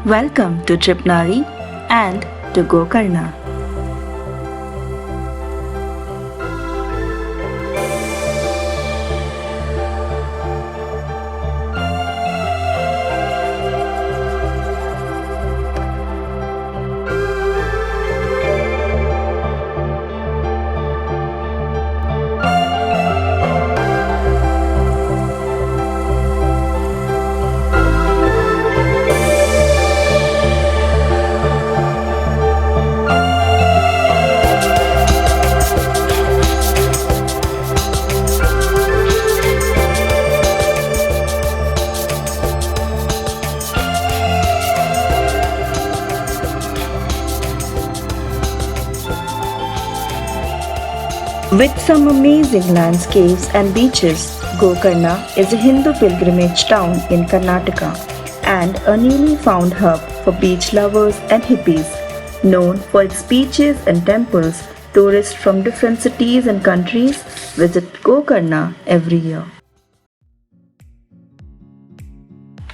Welcome to TripNaari and to Gokarna. With some amazing landscapes and beaches, Gokarna is a Hindu pilgrimage town in Karnataka and a newly found hub for beach lovers and hippies. Known for its beaches and temples, tourists from different cities and countries visit Gokarna every year.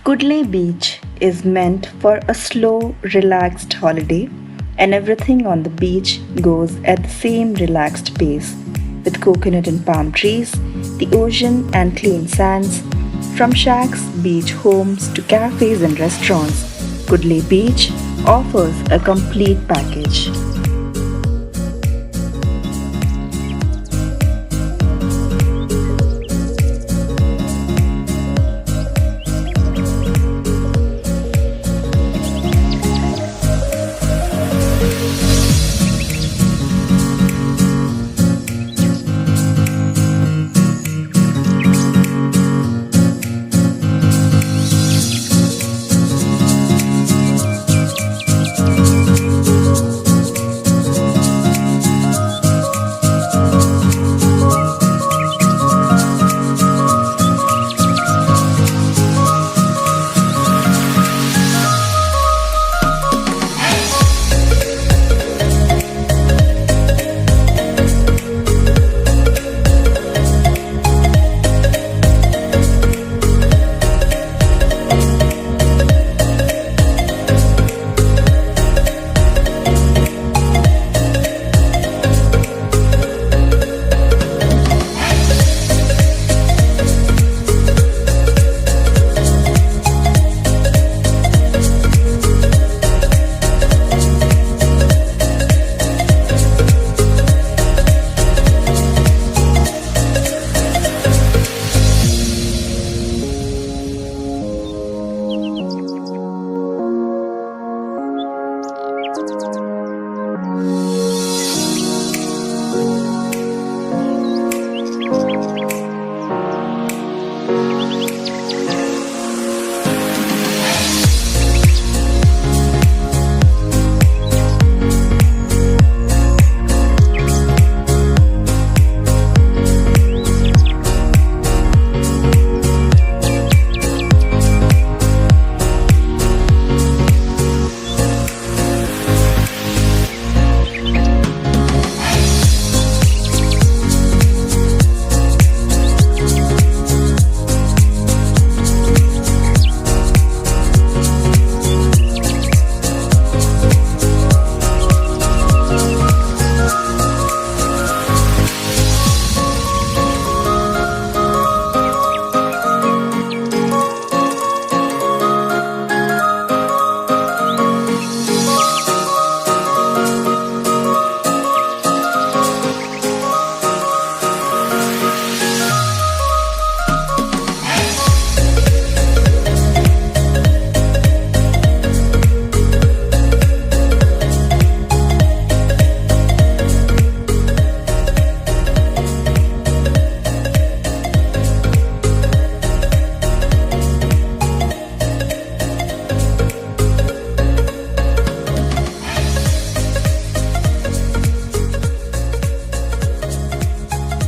Kudle Beach is meant for a slow, relaxed holiday, and everything on the beach goes at the same relaxed pace, with coconut and palm trees, the ocean and clean sands. From shacks, beach homes to cafes and restaurants, Kudle Beach offers a complete package.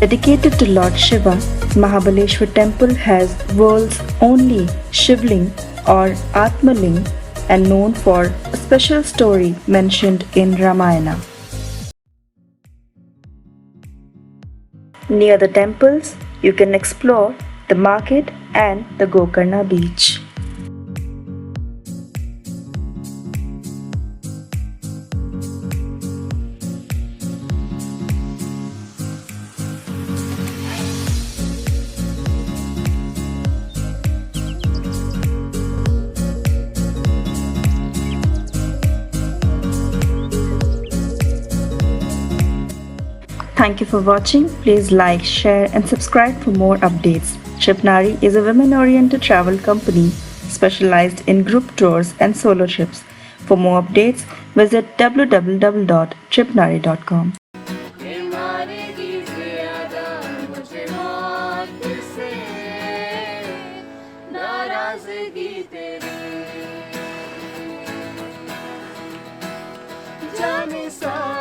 Dedicated to Lord Shiva, Mahabaleshwar Temple has world's only Shivling or Atmaling and known for a special story mentioned in Ramayana. Near the temples, you can explore the market and the Gokarna beach. Thank you for watching. Please like, share, and subscribe for more updates. TripNaari is a women oriented travel company specialized in group tours and solo trips. For more updates, visit www.tripnari.com. जाने सा